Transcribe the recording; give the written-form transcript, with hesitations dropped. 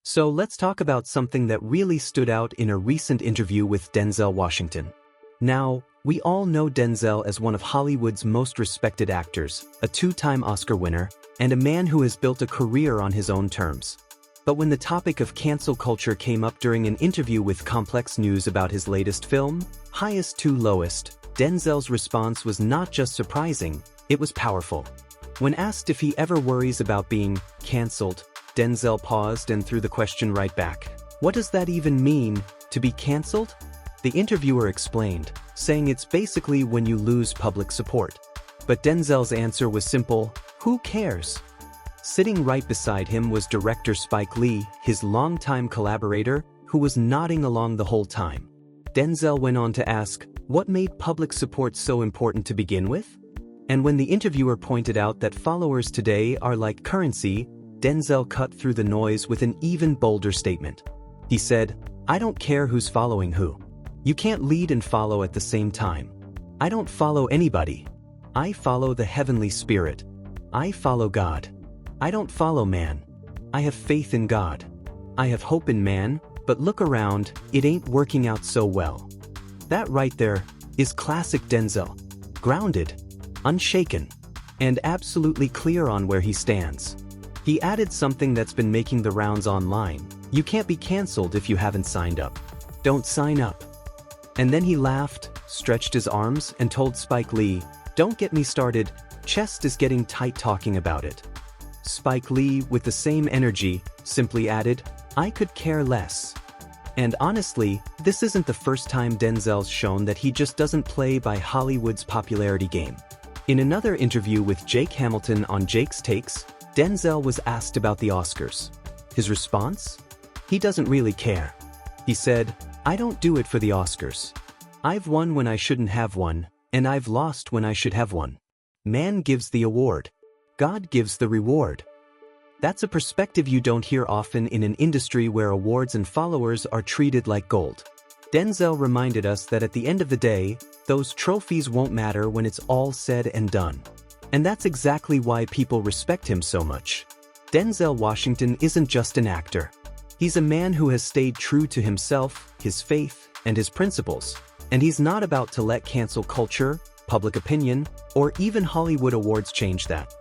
So let's talk about something that really stood out in a recent interview with Denzel Washington. Now, we all know Denzel as one of Hollywood's most respected actors, a two-time Oscar winner, and a man who has built a career on his own terms. But when the topic of cancel culture came up during an interview with Complex News about his latest film, Highest to Lowest, Denzel's response was not just surprising, it was powerful. When asked if he ever worries about being canceled, Denzel paused and threw the question right back. What does that even mean, to be canceled? The interviewer explained, saying it's basically when you lose public support. But Denzel's answer was simple: who cares? Sitting right beside him was director Spike Lee, his longtime collaborator, who was nodding along the whole time. Denzel went on to ask, what made public support so important to begin with? And when the interviewer pointed out that followers today are like currency, Denzel cut through the noise with an even bolder statement. He said, I don't care who's following who. You can't lead and follow at the same time. I don't follow anybody. I follow the heavenly spirit. I follow God. I don't follow man. I have faith in God. I have hope in man, but look around, it ain't working out so well. That right there is classic Denzel. Grounded, unshaken, and absolutely clear on where he stands. He added something that's been making the rounds online. You can't be canceled if you haven't signed up. Don't sign up. And then he laughed, stretched his arms, and told Spike Lee, don't get me started, chest is getting tight talking about it. Spike Lee, with the same energy, simply added, I could care less. And honestly, this isn't the first time Denzel's shown that he just doesn't play by Hollywood's popularity game. In another interview with Jake Hamilton on Jake's Takes, Denzel was asked about the Oscars. His response? He doesn't really care. He said, I don't do it for the Oscars. I've won when I shouldn't have won, and I've lost when I should have won. Man gives the award. God gives the reward. That's a perspective you don't hear often in an industry where awards and followers are treated like gold. Denzel reminded us that at the end of the day, those trophies won't matter when it's all said and done. And that's exactly why people respect him so much. Denzel Washington isn't just an actor. He's a man who has stayed true to himself, his faith, and his principles. And he's not about to let cancel culture, public opinion, or even Hollywood awards change that.